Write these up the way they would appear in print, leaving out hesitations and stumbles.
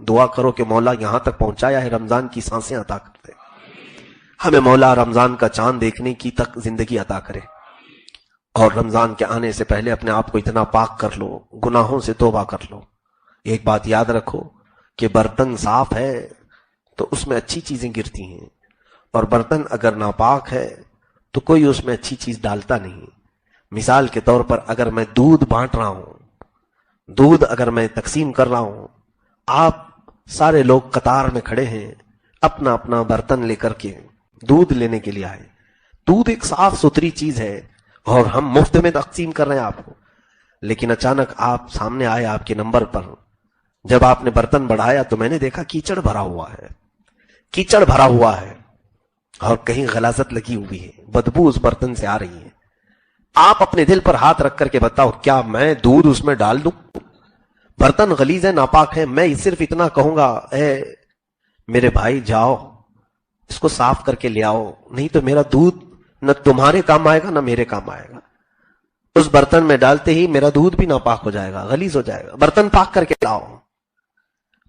دعا کرو کہ مولا یہاں تک پہنچایا ہے، رمضان کی سانسیں عطا کر دے، ہمیں مولا رمضان کا چاند دیکھنے کی تک زندگی عطا کرے، اور رمضان کے آنے سے پہلے اپنے آپ کو اتنا پاک کر لو، گناہوں سے توبہ کر لو۔ ایک بات یاد رکھو کہ برتن صاف ہے تو اس میں اچھی چیزیں گرتی ہیں، اور برتن اگر ناپاک ہے تو کوئی اس میں اچھی چیز ڈالتا نہیں۔ مثال کے طور پر اگر میں دودھ بانٹ رہا ہوں، دودھ اگر میں تقسیم کر رہا ہوں، آپ سارے لوگ قطار میں کھڑے ہیں، اپنا اپنا برتن لے کر کے دودھ لینے کے لیے آئے، دودھ ایک صاف ستھری چیز ہے اور ہم مفت میں تقسیم کر رہے ہیں آپ کو، لیکن اچانک آپ سامنے آئے آپ کے نمبر پر، جب آپ نے برتن بڑھایا تو میں نے دیکھا کیچڑ بھرا ہوا ہے، کیچڑ بھرا ہوا ہے اور کہیں غلاظت لگی ہوئی ہے، بدبو اس برتن سے آ رہی ہے۔ آپ اپنے دل پر ہاتھ رکھ کر کے بتاؤ، کیا میں دودھ اس میں ڈال دوں؟ برتن غلیظ ہے، ناپاک ہے، میں صرف اتنا کہوں گا اے میرے بھائی جاؤ اس کو صاف کر کے لے آؤ، نہیں تو میرا دودھ نہ تمہارے کام آئے گا نہ میرے کام آئے گا۔ اس برتن میں ڈالتے ہی میرا دودھ بھی ناپاک ہو جائے گا، غلیظ ہو جائے گا، برتن پاک کر کے لاؤ۔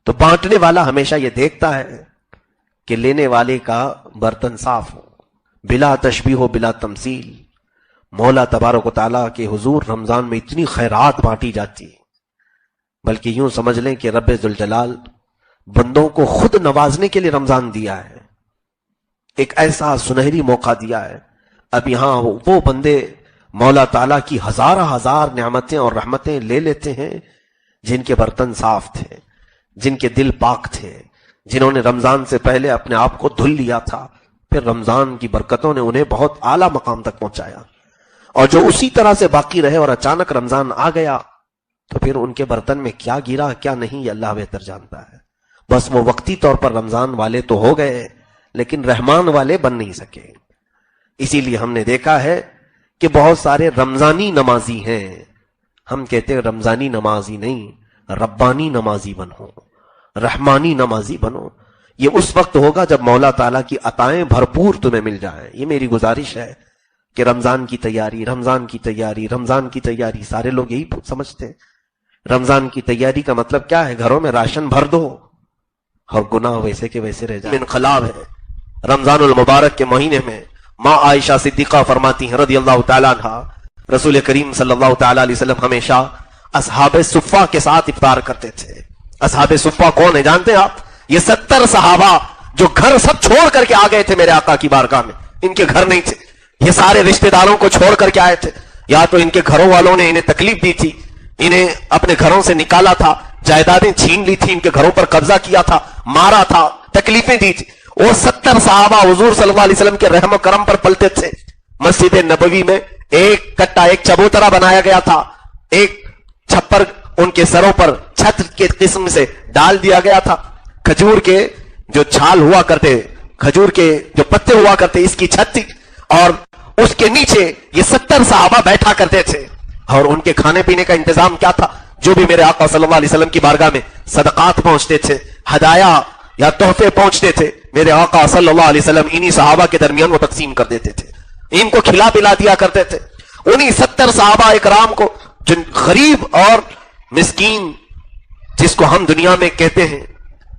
تو بانٹنے والا ہمیشہ یہ دیکھتا ہے کہ لینے والے کا برتن صاف ہو، بلا تشبیہ ہو، بلا تمثیل۔ مولا تبارک و تعالیٰ کے حضور رمضان میں اتنی خیرات بانٹی جاتی ہے، بلکہ یوں سمجھ لیں کہ رب ذوالجلال بندوں کو خود نوازنے کے لیے رمضان دیا ہے، ایک ایسا سنہری موقع دیا ہے۔ اب یہاں وہ بندے مولا تعالیٰ کی ہزار نعمتیں اور رحمتیں لے لیتے ہیں جن کے برتن صاف تھے، جن کے دل پاک تھے، جنہوں نے رمضان سے پہلے اپنے آپ کو دھل لیا تھا، پھر رمضان کی برکتوں نے انہیں بہت اعلیٰ مقام تک پہنچایا، اور جو اسی طرح سے باقی رہے اور اچانک رمضان آ گیا تو پھر ان کے برتن میں کیا گرا کیا نہیں یہ اللہ بہتر جانتا ہے۔ بس وہ وقتی طور پر رمضان والے تو ہو گئے لیکن رحمان والے بن نہیں سکے۔ اسی لیے ہم نے دیکھا ہے کہ بہت سارے رمضانی نمازی ہیں، ہم کہتے ہیں رمضانی نمازی نہیں، ربانی نمازی بنو، رحمانی نمازی بنو۔ یہ اس وقت ہوگا جب مولا تعالیٰ کی عطائیں بھرپور تمہیں مل جائیں۔ یہ میری گزارش ہے کہ رمضان کی تیاری، رمضان کی تیاری، رمضان کی تیاری، سارے لوگ یہی سمجھتے ہیں۔ رمضان کی تیاری کا مطلب کیا ہے؟ گھروں میں راشن بھر دو اور گناہ ویسے کے ویسے رہ جائیں۔ انقلاب ہے رمضان المبارک کے مہینے میں۔ ماں عائشہ صدیقہ فرماتی ہیں رضی اللہ تعالیٰ عنہ، رسول کریم صلی اللہ تعالیٰ علیہ وسلم ہمیشہ اصحاب صفہ کے ساتھ افطار کرتے تھے۔ اصحاب صفہ کون ہیں جانتے ہیں آپ؟ یہ 70 صحابہ جو گھر سب چھوڑ کر کے آ گئے تھے میرے آقا کی بارگاہ میں، ان کے گھر نہیں تھے، یہ سارے رشتہ داروں کو چھوڑ کر کے آئے تھے، یا تو ان کے گھروں والوں نے انہیں تکلیف دی تھی، انہیں اپنے گھروں سے نکالا تھا، جائیدادیں چھین لی تھی، ان کے گھروں پر قبضہ کیا تھا، مارا تھا، تکلیفیں دی تھی۔ وہ 70 صحابہ حضور صلی اللہ علیہ وسلم کے رحم و کرم پر پلتے تھے۔ مسجد نبوی میں ایک کٹا، ایک چبوترا بنایا گیا تھا، ایک چھپر ان کے سروں پر چھت کے قسم سے ڈال دیا گیا تھا، کھجور کے جو چھال ہوا کرتے، کھجور کے جو پتے ہوا کرتے، اس کی چھت تھی، اور اس کے نیچے یہ 70 صحابہ بیٹھا کرتے تھے، اور ان کے کھانے پینے کا انتظام کیا تھا؟ جو بھی میرے آقا صلی اللہ علیہ وسلم کی بارگاہ میں صدقات پہنچتے تھے، ہدایا یا تحفے پہنچتے تھے، میرے آقا صلی اللہ علیہ وسلم انہی صحابہ کے درمیان وہ تقسیم کر دیتے تھے، ان کو کھلا پلا دیا کرتے تھے۔ انہی 70 صحابہ اکرام کو، جو غریب اور مسکین جس کو ہم دنیا میں کہتے ہیں،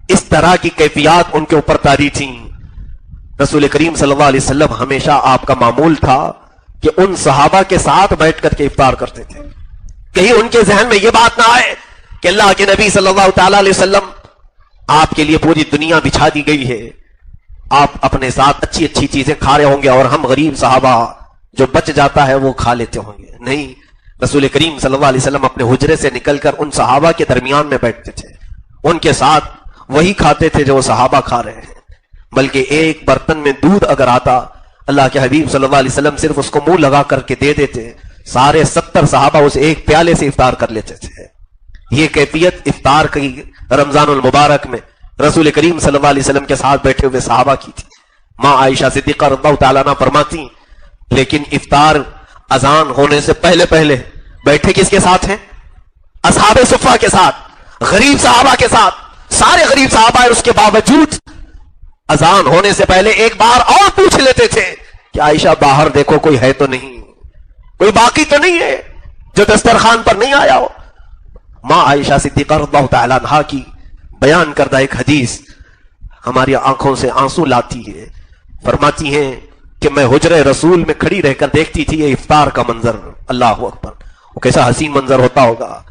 اس طرح کی کیفیات ان کے اوپر طاری تھیں۔ رسول کریم صلی اللہ علیہ وسلم ہمیشہ آپ کا معمول تھا کہ ان صحابہ کے ساتھ بیٹھ کر کے افطار کرتے تھے۔ کہیں ان کے ذہن میں یہ بات نہ آئے کہ اللہ کے نبی صلی اللہ تعالی علیہ وسلم، آپ کے لیے پوری دنیا بچھا دی گئی ہے، آپ اپنے ساتھ اچھی اچھی چیزیں کھا رہے ہوں گے اور ہم غریب صحابہ جو بچ جاتا ہے وہ کھا لیتے ہوں گے۔ نہیں، رسول کریم صلی اللہ علیہ وسلم اپنے حجرے سے نکل کر ان صحابہ کے درمیان میں بیٹھتے تھے، ان کے ساتھ وہی کھاتے تھے جو وہ صحابہ کھا رہے ہیں۔ بلکہ ایک برتن میں دودھ اگر آتا، اللہ کے حبیب صلی اللہ علیہ وسلم صرف اس کو منہ لگا کر کے دے دیتے، سارے 70 صحابہ اس ایک پیالے سے افطار کر لیتے تھے۔ یہ کیفیت افطار کی رمضان المبارک میں رسول کریم صلی اللہ علیہ وسلم کے ساتھ بیٹھے ہوئے صحابہ کی تھی۔ ماں عائشہ صدیقہ رضی اللہ تعالیٰ عنہ فرماتی، لیکن افطار اذان ہونے سے پہلے پہلے بیٹھے کس کے ساتھ ہیں؟ اصحاب صفہ کے ساتھ، غریب صحابہ کے ساتھ، سارے غریب صحابہ ہیں، اس کے باوجود اذان ہونے سے پہلے ایک بار اور پوچھ لیتے تھے کہ عائشہ باہر دیکھو کوئی ہے تو نہیں، کوئی باقی تو نہیں ہے جو دسترخوان پر نہیں آیا ہو۔ ماں عائشہ صدیقہ رضی اللہ تعالیٰ عنہ کی بیان کردہ ایک حدیث ہماری آنکھوں سے آنسو لاتی ہے. فرماتی ہیں کہ میں حجرہ رسول میں کھڑی رہ کر دیکھتی تھی یہ افطار کا منظر. اللہ اکبر، وہ کیسا حسین منظر ہوتا ہوگا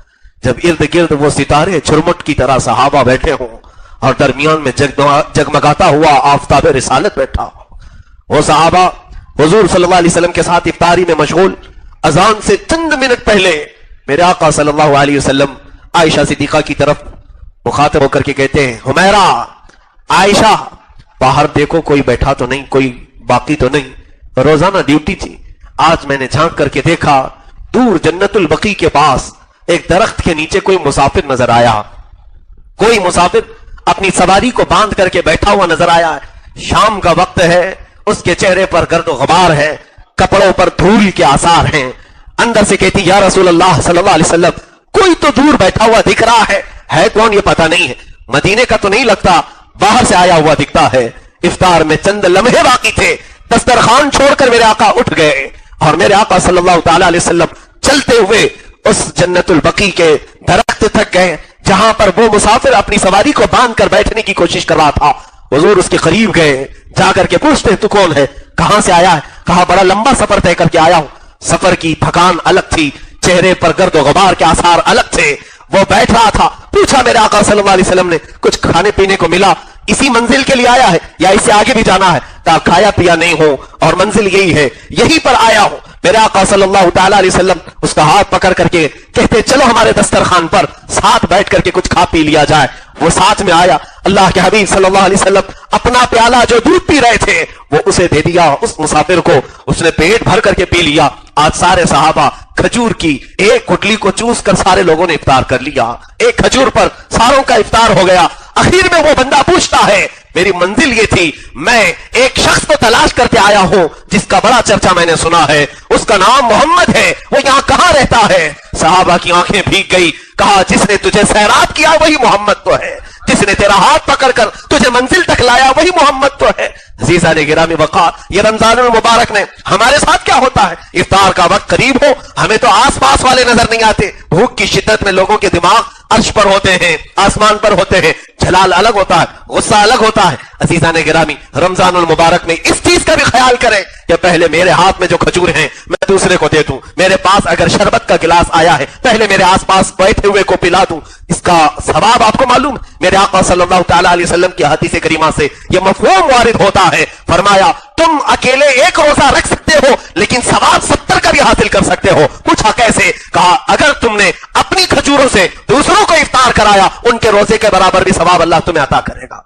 جب ارد گرد وہ ستارے چھرمٹ کی طرح صحابہ بیٹھے ہوں اور درمیان میں جگمگاتا ہوا آفتاب رسالت بیٹھا ہو. وہ صحابہ حضور صلی اللہ علیہ وسلم کے ساتھ افطاری میں مشغول. اذان سے چند منٹ پہلے میرے آقا صلی اللہ علیہ وسلم عائشہ صدیقہ کی طرف مخاطب ہو کر کے کہتے ہیں، حمیرہ، عائشہ، باہر دیکھو کوئی بیٹھا تو نہیں، کوئی باقی تو نہیں. روزانہ ڈیوٹی تھی. آج میں نے جھانک کر کے دیکھا دور جنت البقیع کے پاس ایک درخت کے نیچے کوئی مسافر نظر آیا. کوئی مسافر اپنی سواری کو باندھ کر کے بیٹھا ہوا نظر آیا. شام کا وقت ہے، اس کے چہرے پر گرد و غبار ہے، کپڑوں پر دھول کے آثار ہیں. اندر سے کہتی، یا رسول اللہ صلی اللہ علیہ وسلم، کوئی تو دور بیٹھا ہوا دکھ رہا ہے کون یہ پتہ نہیں ہے. مدینے کا تو نہیں لگتا، باہر سے آیا ہوا دکھتا ہے. افطار میں چند لمحے باقی تھے. دسترخوان چھوڑ کر میرے آقا اٹھ گئے اور میرے آقا صلی اللہ تعالی علیہ وسلم چلتے ہوئے اس جنت البقیع کے درخت تک گئے جہاں پر وہ مسافر اپنی سواری کو باندھ کر بیٹھنے کی کوشش کر رہا تھا. حضور اس کے قریب گئے، جا کر کے پوچھتے، تو کون ہے، کہاں سے آیا ہے؟ کہا بڑا لمبا سفر طے کر کے آیا ہوں. سفر کی تھکان الگ تھی، چہرے پر گرد و غبار کے آثار الگ تھے. وہ بیٹھ رہا تھا. پوچھا میرے آقا صلی اللہ علیہ وسلم نے، کچھ کھانے پینے کو ملا؟ اسی منزل کے لیے آیا ہے یا اس سے آگے بھی جانا ہے؟ کہا کھایا پیا نہیں ہو اور منزل یہی ہے، یہی پر آیا ہوں. میرے آقا صلی اللہ تعالی علیہ وسلم اس کا ہاتھ پکڑ کر کے کہتے، چلو ہمارے دسترخوان پر ساتھ بیٹھ کر کے کچھ کھا پی لیا جائے. وہ ساتھ میں آیا. اللہ کے حبیب صلی اللہ علیہ وسلم اپنا پیالہ جو دودھ پی رہے تھے وہ اسے دے دیا. اس مسافر کو اس نے پیٹ بھر کر کے پی لیا. آج سارے صحابہ کھجور کی ایک گٹلی کو چوس کر سارے لوگوں نے افطار کر لیا. ایک کھجور پر ساروں کا افطار ہو گیا. اخیر میں وہ بندہ پوچھتا ہے، میری منزل یہ تھی، میں ایک شخص کو تلاش کرتے آیا ہوں جس کا بڑا چرچا میں نے سنا ہے، اس کا نام محمد ہے، وہ یہاں کہاں رہتا ہے؟ صحابہ کی آنکھیں بھیگ گئی. کہا جس نے تجھے سیراب کیا وہی محمد تو ہے، جس نے تیرا ہاتھ پکڑ کر تجھے منزل تک لایا وہی محمد تو ہے. عزیزان گرامی وقار، یہ رمضان المبارک نے ہمارے ساتھ کیا ہوتا ہے؟ افطار کا وقت قریب ہو، ہمیں تو آس پاس والے نظر نہیں آتے. بھوک کی شدت میں لوگوں کے دماغ عرش پر ہوتے ہیں، آسمان پر ہوتے ہیں. جلال الگ ہوتا ہے، غصہ الگ ہوتا ہے. عزیزان گرامی، رمضان المبارک میں اس چیز کا بھی خیال کریں کہ پہلے میرے ہاتھ میں جو کھجور ہیں میں دوسرے کو دے دوں. میرے پاس اگر شربت کا گلاس آیا ہے پہلے میرے آس پاس بیٹھے ہوئے کو پلا دوں. اس کا ثواب آپ کو معلوم؟ میرے آقا صلی اللہ تعالی علیہ وسلم کی حدیث کریمہ سے یہ مفہوم وارد ہوتا ہے. فرمایا تم اکیلے ایک روزہ رکھ سکتے ہو لیکن ثواب 70 کا بھی حاصل کر سکتے ہو. پوچھا کیسے؟ کہا اگر تم نے اپنی کھجوروں سے دوسروں کو افطار کرایا ان کے روزے کے برابر بھی ثواب اللہ تمہیں عطا کرے گا.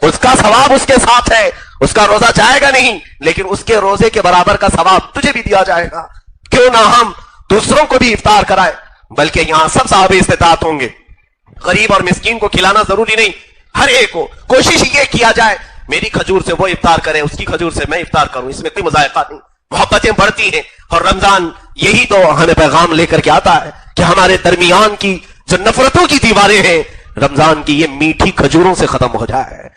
اس کا ثواب اس کے ساتھ ہے، اس کا روزہ جائے گا نہیں لیکن اس کے روزے کے برابر کا ثواب تجھے بھی دیا جائے گا. کیوں نہ ہم دوسروں کو بھی افطار کرائے، بلکہ یہاں سب صاحب استطاعت ہوں گے. غریب اور مسکین کو کھلانا ضروری نہیں، ہر ایک کو کوشش یہ کیا جائے میری کھجور سے وہ افطار کرے، اس کی کھجور سے میں افطار کروں. اس میں کوئی مذائقہ نہیں، محبتیں بڑھتی ہیں. اور رمضان یہی تو ہمیں پیغام لے کر کے آتا ہے کہ ہمارے درمیان کی جو نفرتوں کی دیواریں ہیں رمضان کی یہ میٹھی کھجوروں سے ختم ہو جائے.